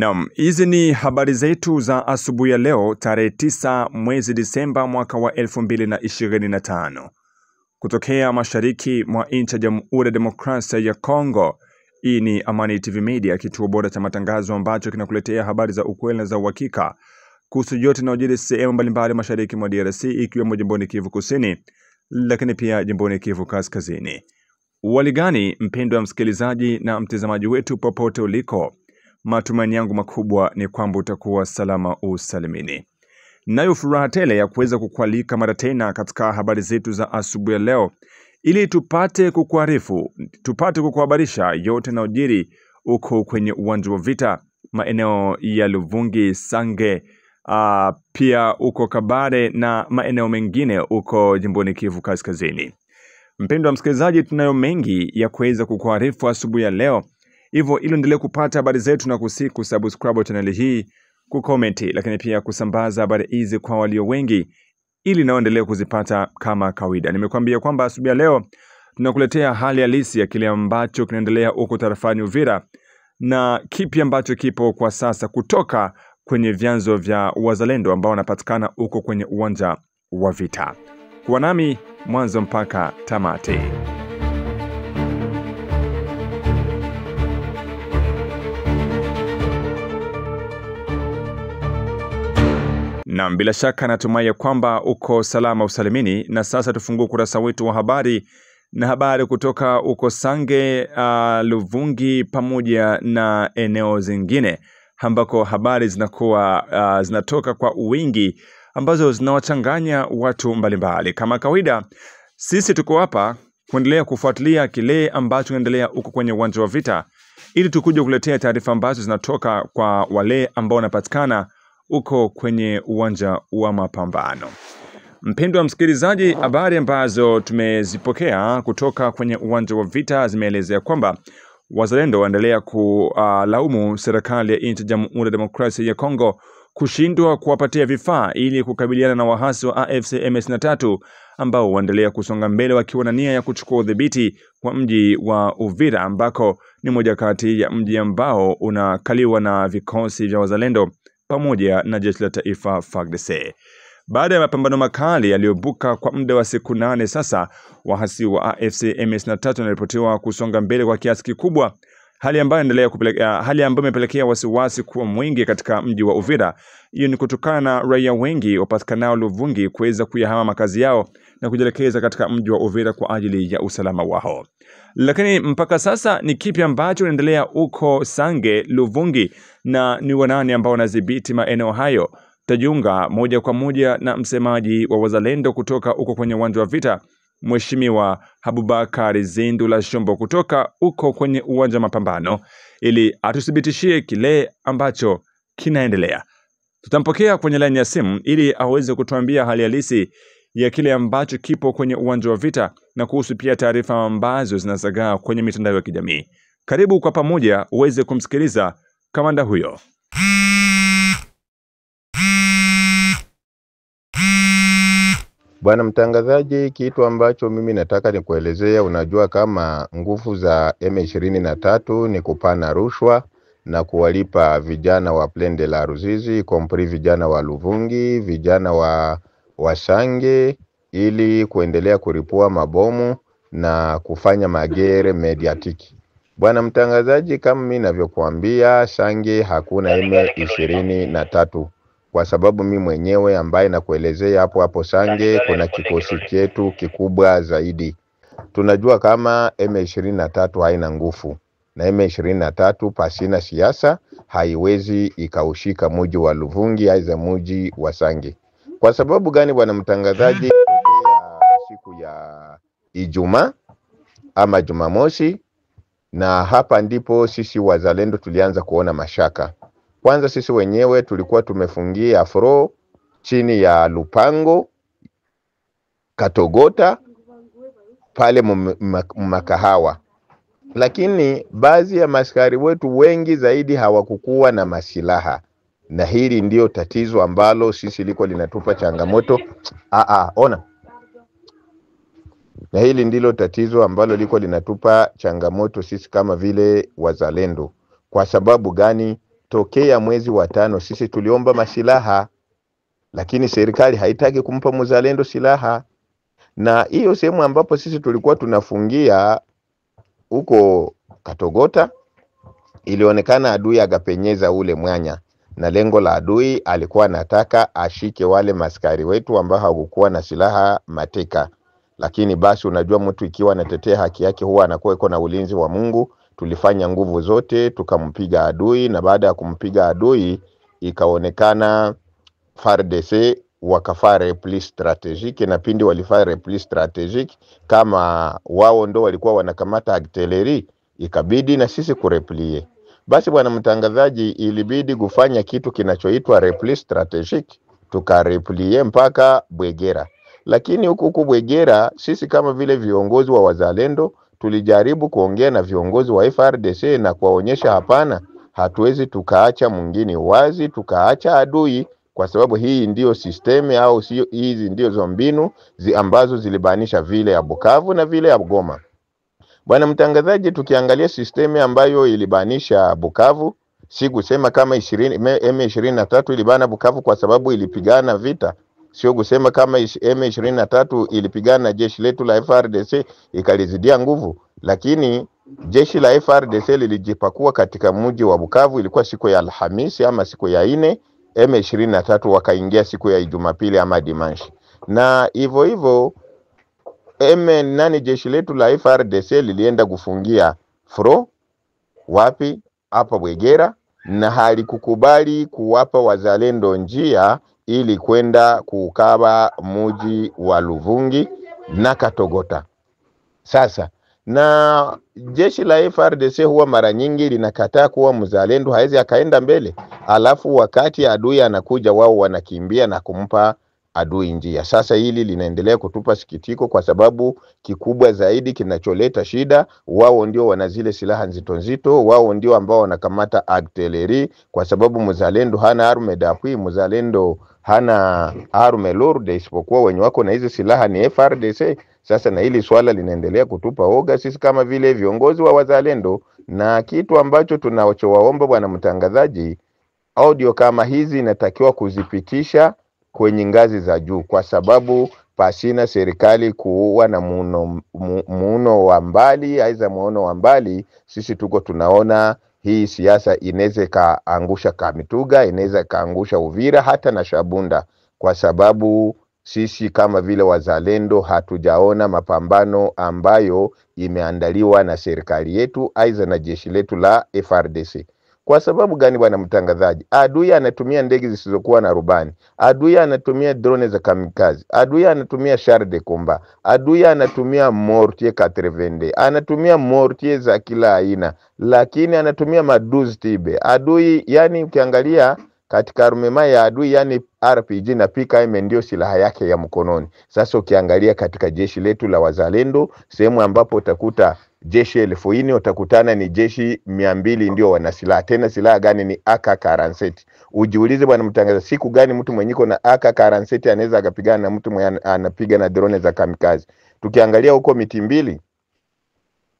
Naam, hizi ni habari zetu za asubuhi ya leo tarehe 9 mwezi Disemba mwaka wa 2025. Kutokea mashariki mwa nchi ya Jamhuri ya Demokrasia ya Kongo, hii ni Amani TV Media, kituo bora cha matangazo ambacho kinakuletea habari za ukweli na za uhakika kuhusu yote yanayojiri sehemu mbalimbali mashariki mwa DRC, ikiwemo jimboni Kivu Kusini, lakini pia jimboni Kivu Kaskazini. Waligani mpendwa msikilizaji na mtazamaji wetu popote uliko, matumaini yangu makubwa ni kwamba utakuwa salama usalimini. Nayo furaha tele ya kuweza kukualika mara tena katika habari zetu za asubuhi ya leo, ili tupate kukuarifu, tupate kukuhabarisha yote yanayojiri uko kwenye uwanja wa vita, maeneo ya Luvungi, Sange, pia uko Kabare na maeneo mengine uko jimboni Kivu Kaskazini. Mpendwa msikilizaji, tunayo mengi ya kuweza kukuarifu asubuhi ya leo. Hivyo ili endelee kupata habari zetu na kusubscribe channel hii, kukomenti, lakini pia kusambaza habari hizi kwa walio wengi ili naendelee kuzipata kama kawaida. Nimekuambia kwamba asubuhi ya leo tunakuletea hali halisi ya kile ambacho kinaendelea huko tarafani Uvira na kipi ambacho kipo kwa sasa kutoka kwenye vyanzo vya wazalendo ambao wanapatikana huko kwenye uwanja wa vita. Kuwa nami mwanzo mpaka tamati. Na bila shaka natumai kwamba uko salama usalimini, na sasa tufungue kurasa wetu wa habari na habari kutoka uko Sange, Luvungi pamoja na eneo zingine ambako habari zinatoka kwa wingi ambazo zinawachanganya watu mbalimbali. Kama kawaida, sisi tuko hapa kuendelea kufuatilia kile ambacho kinaendelea huko kwenye uwanja wa vita ili tukuje kuletea taarifa ambazo zinatoka kwa wale ambao wanapatikana uko kwenye uwanja wa mapambano. Mpendwa msikilizaji, habari ambazo tumezipokea kutoka kwenye uwanja wa vita zimeelezea kwamba wazalendo waendelea kulaumu serikali ya nchi ya Jamhuri ya Demokrasia ya Kongo kushindwa kuwapatia vifaa ili kukabiliana na wahasi wa AFC M23 ambao waendelea kusonga mbele wakiwa na nia ya kuchukua udhibiti wa mji wa Uvira, ambako ni moja kati ya mji ambao unakaliwa na vikosi vya wazalendo pamoja na jeshi la taifa FARDC. Baada ya mapambano makali yaliyobuka kwa muda wa siku 8 sasa, wahasi wa AFC M23 wanaripotiwa kusonga mbele kwa kiasi kikubwa, hali ambayo imepelekea wasiwasi kuwa mwingi katika mji wa Uvira. Hiyo ni kutokana na raia wengi wapatikanao Luvungi kuweza kuyahama makazi yao na kujielekeza katika mji wa Uvira kwa ajili ya usalama wao. Lakini mpaka sasa ni kipi ambacho kinaendelea uko Sange, Luvungi, na ni wanani ambao wanadhibiti maeneo hayo? Tajiunga moja kwa moja na msemaji wa wazalendo kutoka uko kwenye uwanja wa vita, Mheshimiwa Abubakar Zindula Shombo kutoka uko kwenye uwanja mapambano, ili atuthibitishie kile ambacho kinaendelea. Tutampokea kwenye line ya simu ili aweze kutuambia hali halisi ya kile ambacho kipo kwenye uwanja wa vita na kuhusu pia taarifa ambazo zinazagaa kwenye mitandao ya kijamii. Karibu kwa pamoja uweze kumsikiliza kamanda huyo. Bwana mtangazaji, kitu ambacho mimi nataka nikuelezea, unajua kama nguvu za M23 ni kupana rushwa na kuwalipa vijana wa Plende la Ruzizi, kompri vijana wa Luvungi, vijana wa Sange, ili kuendelea kuripua mabomu na kufanya magere mediatiki. Bwana mtangazaji, kama mimi ninavyokuambia, Sange hakuna M23. Kwa sababu mimi mwenyewe ambaye nakuelezea hapo Sange kuna kikosi chetu kikubwa zaidi. Tunajua kama M23 haina nguvu, na M23 pasina siasa haiwezi ikaushika mji wa Luvungi aiza mji wa Sange. Kwa sababu gani bwana mtangazaji? Siku ya Ijumaa ama Jumamosi, na hapa ndipo sisi wazalendo tulianza kuona mashaka. Kwanza sisi wenyewe tulikuwa tumefungia afro chini ya Lupango, Katogota, pale makahawa. Lakini baadhi ya maskari wetu wengi zaidi hawakukuwa na masilaha. Na hili ndio tatizo ambalo sisi liko linatupa changamoto. Na hili ndilo tatizo ambalo liko linatupa changamoto sisi kama vile wazalendo. Kwa sababu gani? tokea mwezi wa 5 sisi tuliomba masilaha, lakini serikali haitaki kumpa mzalendo silaha. Na hiyo sehemu ambapo sisi tulikuwa tunafungia huko Katogota, ilionekana adui agapenyeza ule mwanya, na lengo la adui alikuwa anataka ashike wale maskari wetu ambao hawakuwa na silaha mateka. Lakini basi unajua mtu ikiwa anatetea haki yake huwa anakuwa iko na ulinzi wa Mungu. Tulifanya nguvu zote tukampiga adui, na baada ya kumpiga adui ikaonekana FARDC wakafaa repli strategique, na pindi walifaa repli strategique kama wao ndo walikuwa wanakamata artillery, ikabidi na sisi kureplie. Basi bwana mtangazaji, ilibidi kufanya kitu kinachoitwa repli strategique, tukareplie mpaka Bwegera. Lakini huku Bwegera sisi kama vile viongozi wa wazalendo tulijaribu kuongea na viongozi wa FARDC na kuwaonyesha hapana, hatuwezi tukaacha mwingine wazi, tukaacha adui, kwa sababu hii ndio sisteme au sio, hizi ndio zombinu ambazo zilibanisha vile ya Bukavu na vile ya Goma. Bwana mtangazaji, tukiangalia sisteme ambayo ilibanisha Bukavu, si kusema kama M23 ilibana Bukavu kwa sababu ilipigana vita, sio kusema kama M23 ilipigana na jeshi letu la FARDC ikalizidia nguvu, lakini jeshi la FARDC lilijipakua katika mji wa Bukavu. Ilikuwa siku ya Alhamisi ama siku ya 4, M23 wakaingia siku ya Jumapili ama Dimanche. Na hivyo jeshi letu la FARDC lilienda kufungia fro wapi? Hapa Bwegera, na halikukubali kuwapa wazalendo njia ili kwenda kukaba muji wa Luvungi na Katogota. Sasa na jeshi la FARDC huwa mara nyingi linakataa kuwa mzalendo hawezi akaenda mbele, alafu wakati adui anakuja wao wanakimbia na kumpa adui njia. Sasa hili linaendelea kutupa sikitiko, kwa sababu kikubwa zaidi kinacholeta shida, wao ndio wana zile silaha nzito nzito, wao ndio ambao wanakamata artillery, kwa sababu mzalendo hana arme d'appui, mzalendo hana arme lourde, isipokuwa wenye wako na hizi silaha ni FARDC. Sasa na hili swala linaendelea kutupa oga sisi kama vile viongozi wa wazalendo, na kitu ambacho tunachowaomba bwana mtangazaji, audio kama hizi inatakiwa kuzipitisha kwenye ngazi za juu, kwa sababu pasina serikali kuwa na muono wa mbali, aiza muono wa mbali, sisi tuko tunaona hii siasa inaweza kaangusha Kamituga, inaweza kaangusha Uvira hata na Shabunda, kwa sababu sisi kama vile wazalendo hatujaona mapambano ambayo imeandaliwa na serikali yetu aiza na jeshi letu la FARDC. Kwa sababu gani bwana mtangazaji? Adui anatumia ndege zisizokuwa na rubani, adui anatumia drone za kamikaze, adui anatumia char de combat, adui anatumia mortier 80, anatumia mortier za kila aina, lakini anatumia maduzi tibe. Adui yani ukiangalia katika armema ya adui yani RPG na PKM ndio silaha yake ya mkononi. Sasa ukiangalia katika jeshi letu la wazalendo, sehemu ambapo utakuta jeshi 1000 utakutana ni jeshi 200 ndio wana silaha. Tena silaha gani? Ni AK-47. Ujiulize bwana mtangazaji, siku gani mtu mwenyiko na AK-47 anaweza akapigana na mtu mwenye anapiga na drone za kamikaze? Tukiangalia huko Mitimbili,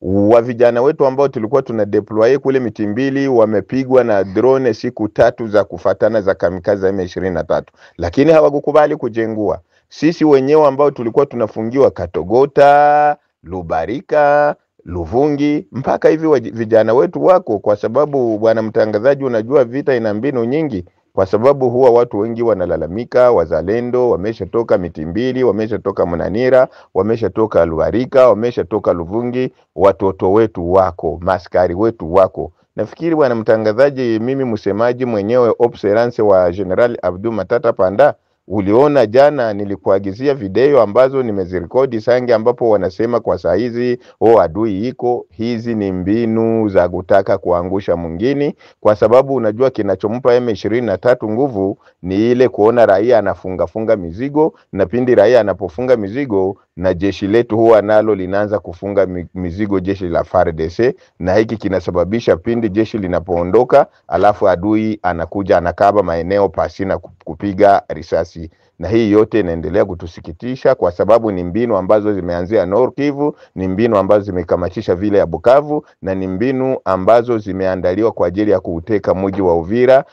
wa vijana wetu ambao tulikuwa tuna deploy kule Mitimbili wamepigwa na drone siku 3 za kufatana za kamikaze M23, lakini hawakukubali kujengua. Sisi wenyewe ambao tulikuwa tunafungiwa Katogota, Lubarika, Luvungi, mpaka hivi vijana wetu wako, kwa sababu bwana mtangazaji unajua vita ina mbinu nyingi, kwa sababu huwa watu wengi wanalalamika, wazalendo wameshatoka Mitimbili, wameshatoka Munanira, wameshatoka Lubarika, wameshatoka Luvungi, watoto wetu wako, maskari wetu wako. Nafikiri bwana mtangazaji, mimi msemaji mwenyewe observance wa General Abdul Matata Panda, uliona jana nilikuagizia video ambazo nimezirekodi Sange, ambapo wanasema kwa saa hizi adui iko. Hizi ni mbinu za kutaka kuangusha mwingine, kwa sababu unajua kinachompa M23 nguvu ni ile kuona raia anafunga mizigo, na pindi raia anapofunga mizigo na jeshi letu huwa nalo linaanza kufunga mizigo jeshi la FARDC, na hiki kinasababisha pindi jeshi linapoondoka alafu adui anakuja anakaba maeneo pasina kupiga risasi. Na hii yote inaendelea kutusikitisha kwa sababu ni mbinu ambazo zimeanzia Nord Kivu, ni mbinu ambazo zimekamatisha vile ya Bukavu, na ni mbinu ambazo zimeandaliwa kwa ajili ya kuuteka mji wa Uvira,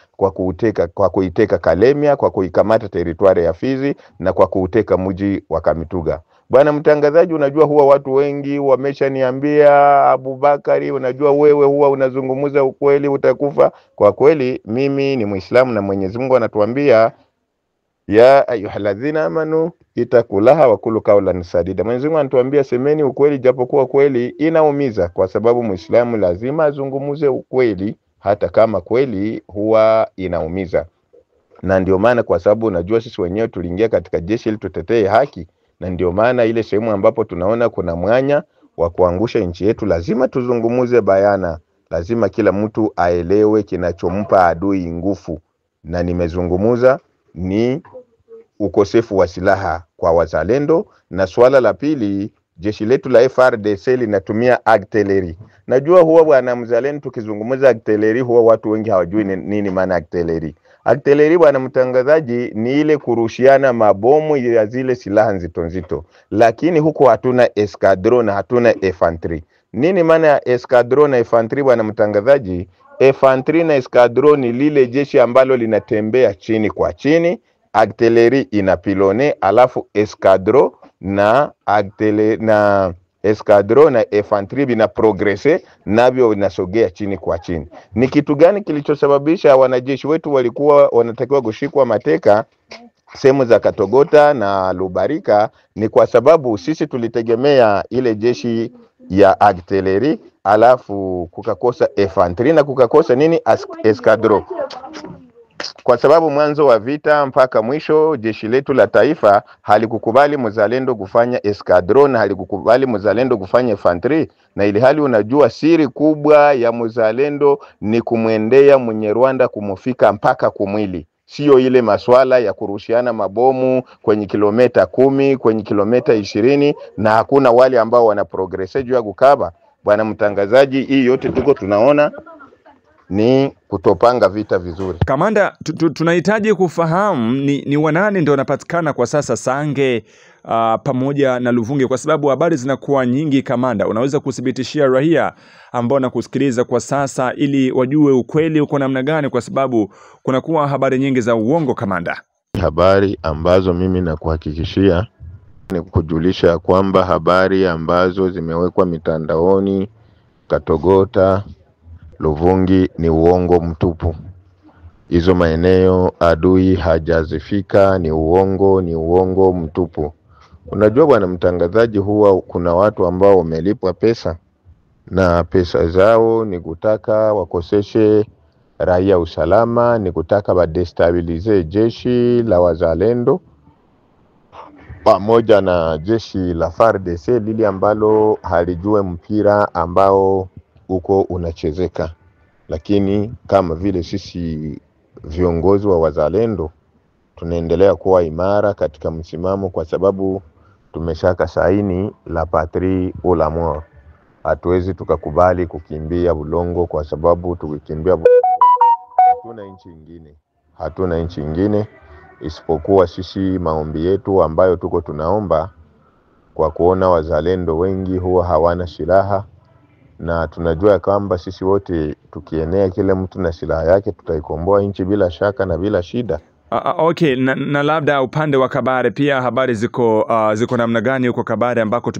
kwa kuiteka Kalemia, kwa kuikamata teritwari ya Fizi, na kwa kuuteka mji wa Kamituga. Bwana mtangazaji, unajua huwa watu wengi wameshaniambia, Abubakari, unajua wewe huwa unazungumza ukweli, utakufa. Kwa kweli mimi ni Muislamu na Mwenyezi Mungu anatuambia ya ayyuhalladhina amanu ittaqullaha wa qulu qawlan sadida. Mwenyezi Mungu anatuambia semeni ukweli japokuwa kweli inaumiza, kwa sababu Muislamu lazima azungumuze ukweli hata kama kweli huwa inaumiza. Na ndio maana, kwa sababu unajua sisi wenyewe tuliingia katika jeshi ili tutetee haki, na ndio maana ile sehemu ambapo tunaona kuna mwanya wa kuangusha nchi yetu lazima tuzungumuze bayana. Lazima kila mtu aelewe kinachompa adui nguvu, na nimezungumuza ni ukosefu wa silaha kwa wazalendo, na swala la pili, jeshi letu la FARDC linatumia artillery. Najua huwa bwana mzalendo tukizungumza artillery huwa watu wengi hawajui nini maana artillery. Artillery bwana mtangazaji ni ile kurushiana mabomu ya zile silaha nzito nzito, lakini huko hatuna escadron na hatuna infantry. Nini maana ya escadron na infantry bwana mtangazaji? Infantry na escadron ni lile jeshi ambalo linatembea chini kwa chini, artillery inapilone, alafu escadron na infantry bina progresse navyo vinasogea chini kwa chini. Ni kitu gani kilichosababisha wanajeshi wetu walikuwa wanatakiwa kushikwa mateka sehemu za Katogota na Lubarika? Ni kwa sababu sisi tulitegemea ile jeshi ya artillery, alafu kukakosa infantry na kukakosa nini, escadron. Kwa sababu mwanzo wa vita mpaka mwisho jeshi letu la taifa halikukubali mzalendo kufanya escadron, halikukubali mzalendo kufanya infantry. Na ili hali unajua siri kubwa ya mzalendo ni kumwendea mwenye Rwanda kumufika mpaka kumwili, sio ile maswala ya kurushiana mabomu kwenye kilomita 10, kwenye kilomita 20, na hakuna wale ambao wana progresse juu ya kukaba. Bwana mtangazaji, hii yote tuko tunaona ni kutopanga vita vizuri. Kamanda, tunahitaji kufahamu ni wanani ndio wanapatikana kwa sasa Sange pamoja na Luvungi, kwa sababu habari zinakuwa nyingi. Kamanda, unaweza kuthibitishia raia ambao nakusikiliza kwa sasa ili wajue ukweli uko namna gani, kwa sababu kunakuwa habari nyingi za uongo kamanda? Habari ambazo mimi nakuhakikishia ni kujulisha kwamba habari ambazo zimewekwa mitandaoni Katogota, Luvungi ni uongo mtupu. Hizo maeneo adui hajazifika, ni uongo mtupu. Unajua bwana mtangazaji, huwa kuna watu ambao wamelipwa pesa, na pesa zao ni kutaka wakoseshe raia usalama, ni kutaka badestabilize jeshi la wazalendo pamoja na jeshi la FARDC lili ambalo halijue mpira ambao uko unachezeka. Lakini kama vile sisi viongozi wa wazalendo tunaendelea kuwa imara katika msimamo, kwa sababu tumeshaka saini la patrie ou la mort. Hatuwezi tukakubali kukimbia Bulongo, kwa sababu tukikimbia hatuna nchi nyingine isipokuwa sisi maombi yetu ambayo tuko tunaomba, kwa kuona wazalendo wengi huwa hawana silaha, na tunajua kwamba sisi wote tukienea kile mtu na silaha yake tutaikomboa nchi bila shaka na bila shida. Okay, na labda upande wa Kabare pia habari ziko namna gani huko Kabare, ambako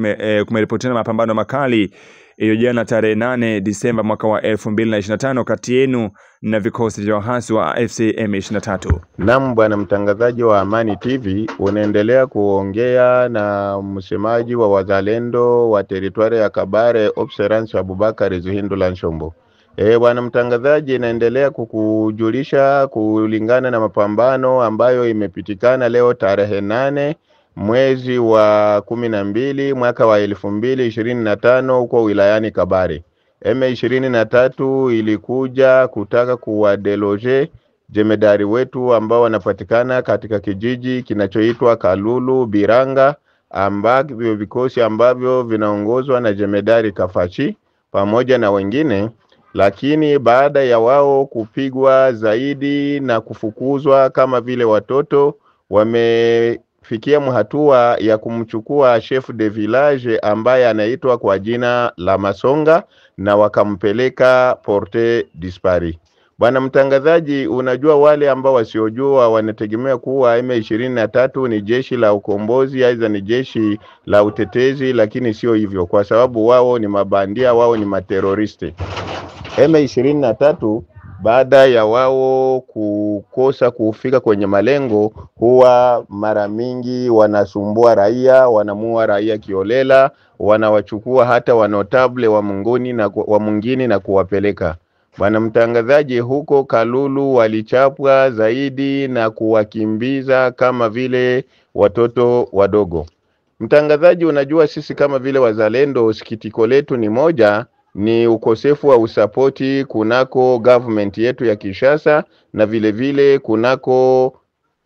kumeripotiwa mapambano makali hiyo jana tarehe 8 Disemba mwaka wa 2025 kati yenu na vikosi vya waasi wa AFC M23? Naam bwana mtangazaji wa Amani TV, unaendelea kuongea na msemaji wa wazalendo wa teritwari ya Kabare, Observance Abubakari Zuhindula Nshombo. Bwana mtangazaji, inaendelea kukujulisha kulingana na mapambano ambayo imepitikana leo tarehe 8 mwezi wa 12 mwaka wa 2025 huko wilayani Kabare. M23 ilikuja kutaka kuwadeloge jemedari wetu ambao wanapatikana katika kijiji kinachoitwa Kalulu Biranga, ambavyo vikosi ambavyo vinaongozwa na Jemedari Kafachi pamoja na wengine, lakini baada ya wao kupigwa zaidi na kufukuzwa kama vile watoto, wamefikia hatua ya kumchukua chef de village ambaye anaitwa kwa jina la Masonga na wakampeleka porte disparu. Bwana mtangazaji, unajua wale ambao wasiojua wanategemea kuwa M23 ni jeshi la ukombozi, aidha ni jeshi la utetezi, lakini sio hivyo, kwa sababu wao ni mabandia, wao ni materoristi. M23 baada ya wao kukosa kufika kwenye malengo, huwa mara mingi wanasumbua raia, wanamua raia kiolela, wanawachukua hata wanotable wa mungini na kuwapeleka. Bwana mtangazaji, huko Kalulu walichapwa zaidi na kuwakimbiza kama vile watoto wadogo. Mtangazaji, unajua sisi kama vile wazalendo, sikitiko letu ni moja, ni ukosefu wa usapoti kunako government yetu ya Kinshasa na vile vile kunako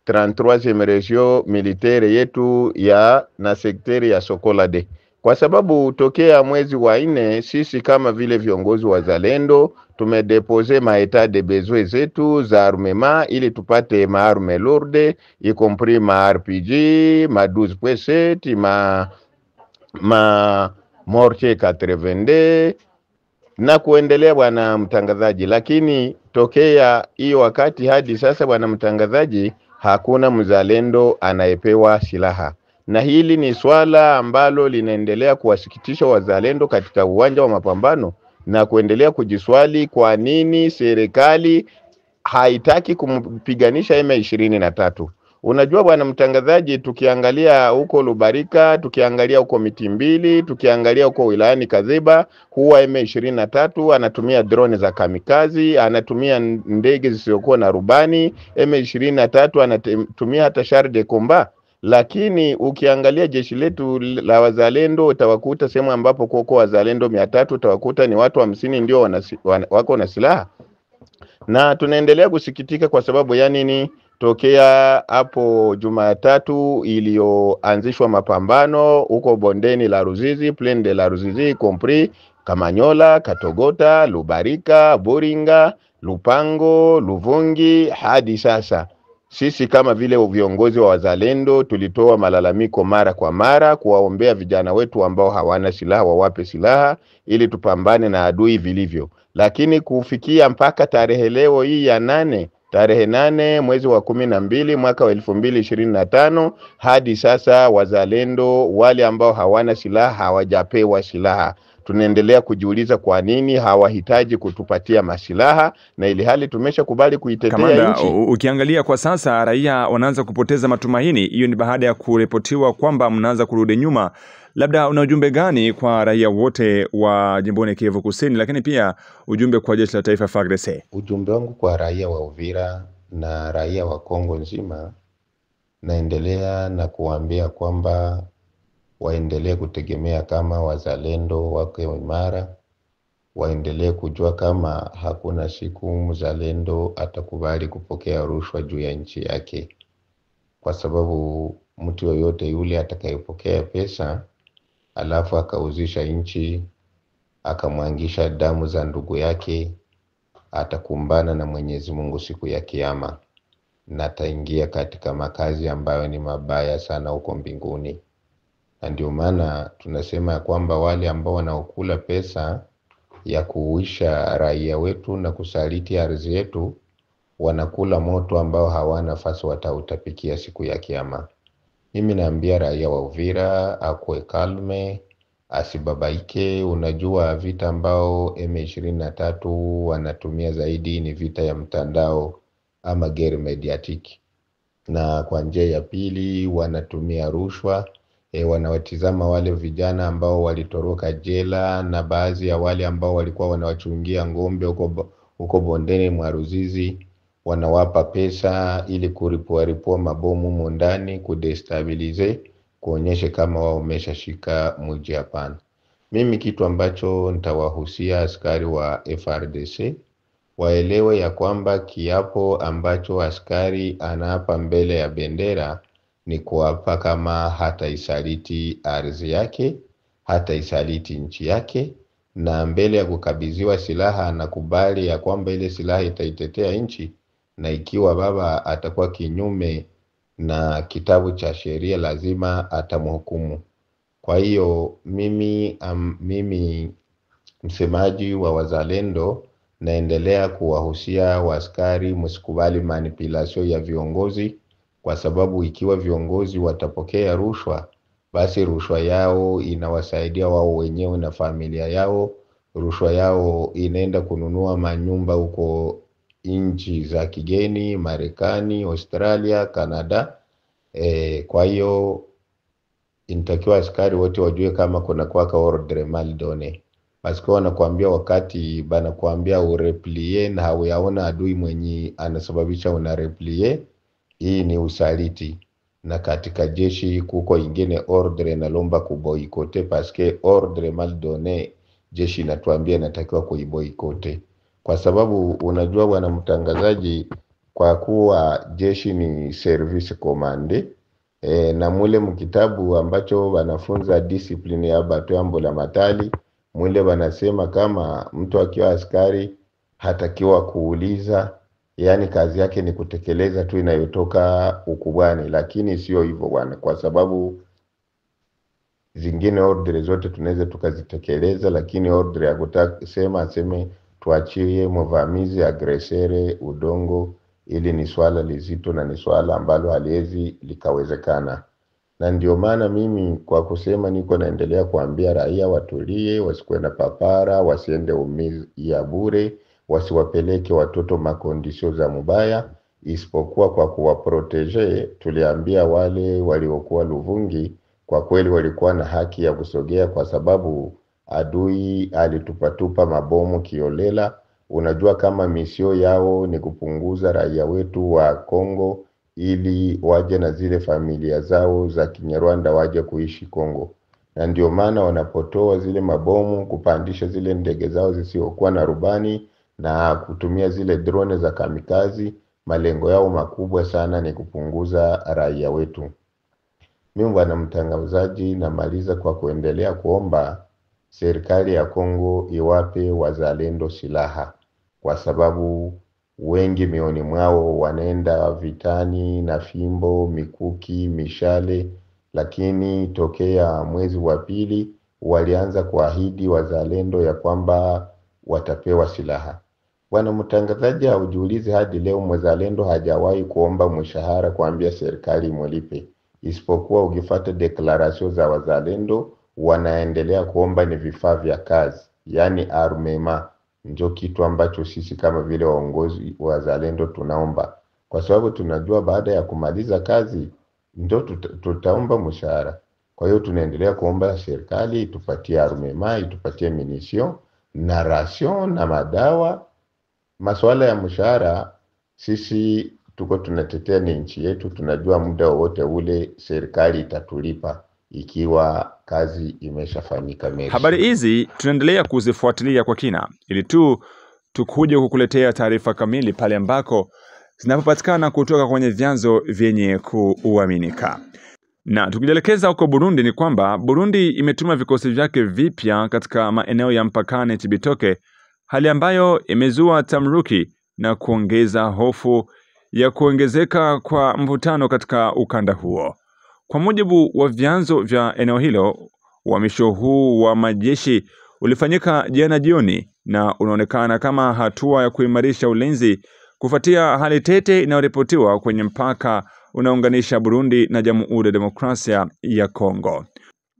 33e region militaire yetu ya na sekteri ya Sokolade. Kwa sababu tokea mwezi wa 4 sisi kama vile viongozi wa zalendo tumedepose maeta de besoin zetu za armement ili tupate maarme lourde, y compris ma RPG, ma 12.7, ma mortier 82 na kuendelea bwana mtangazaji. Lakini tokea hiyo wakati hadi sasa bwana mtangazaji, hakuna mzalendo anayepewa silaha. Na hili ni swala ambalo linaendelea kuwasikitisha wazalendo katika uwanja wa mapambano na kuendelea kujiswali kwa nini serikali haitaki kumpiganisha M23. Unajua bwana mtangazaji, tukiangalia huko Lubarika, tukiangalia huko Mitimbili, tukiangalia huko wilayani Kaziba, huwa M23 anatumia drone za kamikazi, anatumia ndege zisizokuwa na rubani, M23 anatumia hata char de combat. Lakini ukiangalia jeshi letu la wazalendo utawakuta sehemu ambapo kuko wazalendo 300 utawakuta ni watu 50 ndio wako na silaha. Na tunaendelea kusikitika kwa sababu ya nini? Tokea hapo Jumatatu iliyoanzishwa mapambano huko bondeni la Ruzizi, plaine de la Ruzizi, compris Kamanyola, Katogota, Lubarika, Buringa, Lupango, Luvungi, hadi sasa sisi kama vile viongozi wa wazalendo tulitoa malalamiko mara kwa mara kuwaombea vijana wetu ambao hawana silaha wawape silaha ili tupambane na adui vilivyo. Lakini kufikia mpaka tarehe leo hii ya tarehe 8 mwezi wa 12 mwaka wa 2025, hadi sasa wazalendo wale ambao hawana silaha hawajapewa silaha. Tunaendelea kujiuliza kwa nini hawahitaji kutupatia masilaha na ili hali tumeshakubali kuitetea nchi. Ukiangalia kwa sasa raia wanaanza kupoteza matumaini. Hiyo ni baada ya kuripotiwa kwamba mnaanza kurudi nyuma. Labda una ujumbe gani kwa raia wote wa jimboni Kivu Kusini, lakini pia ujumbe kwa jeshi la taifa FARDC? Ujumbe wangu kwa raia wa Uvira na raia wa Kongo nzima, naendelea na kuambia kwamba waendelee kutegemea kama wazalendo wake imara, waendelee kujua kama hakuna siku mzalendo atakubali kupokea rushwa juu ya nchi yake, kwa sababu mtu yoyote yule atakayepokea pesa alafu akauzisha nchi akamwangisha damu za ndugu yake atakumbana na Mwenyezi Mungu siku ya kiyama na ataingia katika makazi ambayo ni mabaya sana huko mbinguni. Na ndio maana tunasema kwamba wale ambao wanaokula pesa ya kuuisha raia wetu na kusaliti ardhi yetu wanakula moto ambao hawana nafasi watautapikia siku ya kiyama. Mimi naambia raia wa Uvira akue kalme, asibabaike. Unajua vita ambao M23 wanatumia zaidi ni vita ya mtandao ama guerre mediatiki, na kwa njia ya pili wanatumia rushwa. Wanawatizama wale vijana ambao walitoroka jela na baadhi ya wale ambao walikuwa wanawachungia ngombe huko bondeni mwa Ruzizi, wanawapa pesa ili kuripua mabomu mondani kudestabilize, kuonyeshe kama wao wameshashika mji. Hapana. Mimi kitu ambacho nitawahusia askari wa FARDC waelewe ya kwamba kiapo ambacho askari anaapa mbele ya bendera ni kuapa kama hata isaliti ardhi yake, hata isaliti nchi yake, na mbele ya kukabidhiwa silaha anakubali ya kwamba ile silaha itaitetea nchi, na ikiwa baba atakuwa kinyume na kitabu cha sheria lazima atamhukumu. Kwa hiyo mimi msemaji wa wazalendo naendelea kuwahusia waaskari msikubali manipulation ya viongozi, kwa sababu ikiwa viongozi watapokea rushwa, basi rushwa yao inawasaidia wao wenyewe na familia yao. Rushwa yao inaenda kununua manyumba huko nchi za kigeni, Marekani, Australia, Canada. Kwa hiyo inatakiwa askari wote wajue kama kuna kwaka ordre mal donné. Basi wanakuambia wakati bana kuambia ureplie na hauyaona adui mwenye anasababisha una replie, hii ni usaliti. Na katika jeshi kuko ingine ordre na lomba kuboikote, paske ordre mal donné jeshi inatuambia natakiwa kuiboikote. Kwa sababu unajua bwana mtangazaji, kwa kuwa jeshi ni service commande, na mule mkitabu ambacho wanafunza discipline ya bato ambo la matali, mule wanasema kama mtu akiwa askari hatakiwa kuuliza, yani kazi yake ni kutekeleza tu inayotoka ukubwani. Lakini sio hivyo bwana, kwa sababu zingine ordre zote tunaweza tukazitekeleza, lakini ordre ya kutaka aseme tuachie mvamizi agresere udongo, ili ni swala lizito na ni swala ambalo haliwezi likawezekana. Na ndio maana mimi kwa kusema niko naendelea kuambia raia watulie, wasikwenda papara, wasiende umizi ya bure, wasiwapeleke watoto makondisio za mubaya, isipokuwa kwa kuwaprotege. Tuliambia wale waliokuwa Luvungi kwa kweli walikuwa na haki ya kusogea, kwa sababu adui alitupatupa mabomu kiolela. Unajua kama misio yao ni kupunguza raia wetu wa Kongo ili waje na zile familia zao za Kinyarwanda waje kuishi Kongo. Na ndio maana wanapotoa zile mabomu kupandisha zile ndege zao zisiokuwa na rubani na kutumia zile drone za kamikazi, malengo yao makubwa sana ni kupunguza raia wetu. Mimi bwana mtangazaji namaliza kwa kuendelea kuomba serikali ya Kongo iwape wazalendo silaha, kwa sababu wengi mioni mwao wanaenda vitani na fimbo, mikuki, mishale, lakini tokea mwezi wa pili walianza kuahidi wazalendo ya kwamba watapewa silaha. Bwana mtangazaji, haujiulize hadi leo mzalendo hajawahi kuomba mshahara kuambia serikali imlipe, isipokuwa ukifuata declaration za wazalendo wanaendelea kuomba ni vifaa vya kazi, yani armema. Ndio kitu ambacho sisi kama vile waongozi wa wazalendo tunaomba, kwa sababu tunajua baada ya kumaliza kazi ndio tutaomba mshahara. Kwa hiyo tunaendelea kuomba serikali itupatie armema, itupatie munition na ration na madawa. Masuala ya mshahara sisi tuko tunatetea ni nchi yetu, tunajua muda wote ule serikali itatulipa ikiwa kazi imeshafanyika. Habari hizi tunaendelea kuzifuatilia kwa kina ili tu tukuje kukuletea taarifa kamili pale ambako zinapopatikana kutoka kwenye vyanzo vyenye kuaminika. Na tukijelekeza huko Burundi ni kwamba Burundi imetuma vikosi vyake vipya katika maeneo ya mpakani Cibitoke, hali ambayo imezua tamruki na kuongeza hofu ya kuongezeka kwa mvutano katika ukanda huo. Kwa mujibu wa vyanzo vya eneo hilo, uhamisho huu wa majeshi ulifanyika jana jioni na unaonekana kama hatua ya kuimarisha ulinzi kufuatia hali tete inayoripotiwa kwenye mpaka unaunganisha Burundi na Jamhuri ya Demokrasia ya Kongo.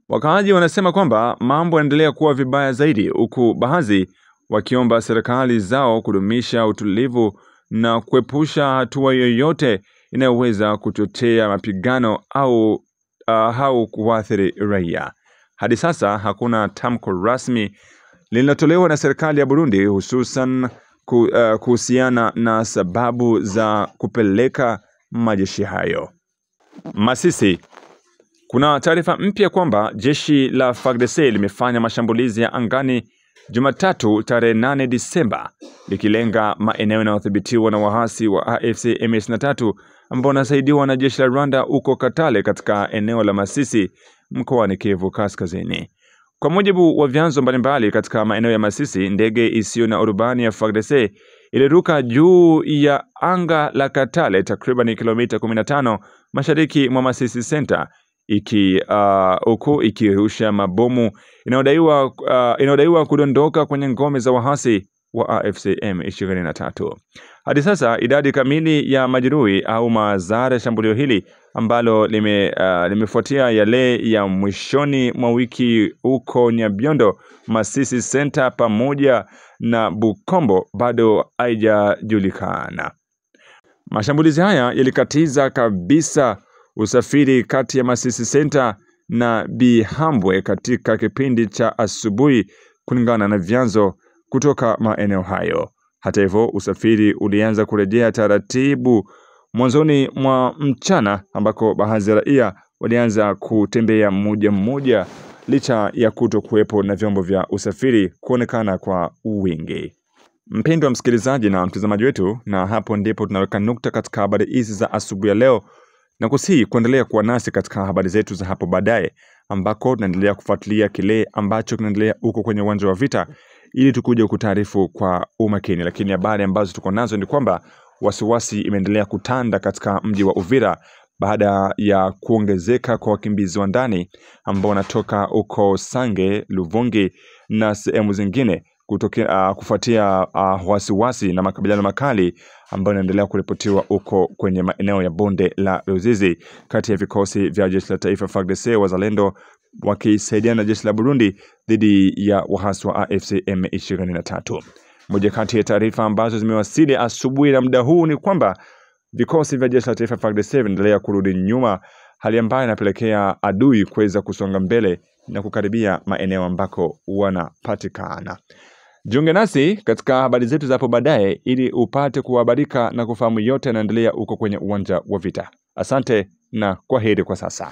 Wakaaji wanasema kwamba mambo yanaendelea kuwa vibaya zaidi, huku baadhi wakiomba serikali zao kudumisha utulivu na kuepusha hatua yoyote inayoweza kuchochea mapigano au kuathiri raia. Hadi sasa hakuna tamko rasmi linalotolewa na serikali ya Burundi hususan kuhusiana na sababu za kupeleka majeshi hayo. Masisi, kuna taarifa mpya kwamba jeshi la FARDC limefanya mashambulizi ya angani Jumatatu tarehe 8 Disemba likilenga maeneo yanayodhibitiwa na wahasi wa AFC M23 ambao unasaidiwa na jeshi la Rwanda huko Katale katika eneo la Masisi mkoani Kivu Kaskazini. Kwa mujibu wa vyanzo mbalimbali katika maeneo ya Masisi, ndege isiyo na rubani ya FARDC iliruka juu ya anga la Katale takriban kilomita 15 mashariki mwa Masisi Center huku ikirusha mabomu inayodaiwa kudondoka kwenye ngome za wahasi wa AFC M23. Hadi sasa idadi kamili ya majeruhi au madhara ya shambulio hili ambalo limefuatia yale ya mwishoni mwa wiki huko Nyabiondo, Masisi Center pamoja na Bukombo bado haijajulikana. Mashambulizi haya yalikatiza kabisa usafiri kati ya Masisi Center na Bihambwe katika kipindi cha asubuhi kulingana na vyanzo kutoka maeneo hayo. Hata hivyo, usafiri ulianza kurejea taratibu mwanzoni mwa mchana ambako baadhi ya raia walianza kutembea mmoja licha ya kutokuwepo na vyombo vya usafiri kuonekana kwa wingi. Mpendwa msikilizaji na mtazamaji wetu, na hapo ndipo tunaweka nukta katika habari hizi za asubuhi ya leo, na kusihi kuendelea kuwa nasi katika habari zetu za hapo baadaye ambako tunaendelea kufuatilia kile ambacho kinaendelea huko kwenye uwanja wa vita ili tukuje kutaarifu kwa umakini. Lakini habari ambazo tuko nazo ni kwamba wasiwasi imeendelea kutanda katika mji wa Uvira baada ya kuongezeka kwa wakimbizi wa ndani ambao wanatoka huko Sange, Luvungi na sehemu zingine kufuatia wasiwasi na makabiliano makali ambayo yanaendelea kuripotiwa huko kwenye maeneo ya bonde la Ruzizi kati ya vikosi vya jeshi la taifa FARDC wazalendo wakisaidiana na jeshi la Burundi dhidi ya wahasi wa AFC M23. Moja kati ya taarifa ambazo zimewasili asubuhi na muda huu ni kwamba vikosi vya jeshi la taifa FARDC vinaendelea kurudi nyuma, hali ambayo inapelekea adui kuweza kusonga mbele na kukaribia maeneo ambako wanapatikana. Jiunge nasi katika habari zetu za hapo baadaye ili upate kuhabarika na kufahamu yote yanaendelea huko kwenye uwanja wa vita. Asante na kwaheri kwa sasa.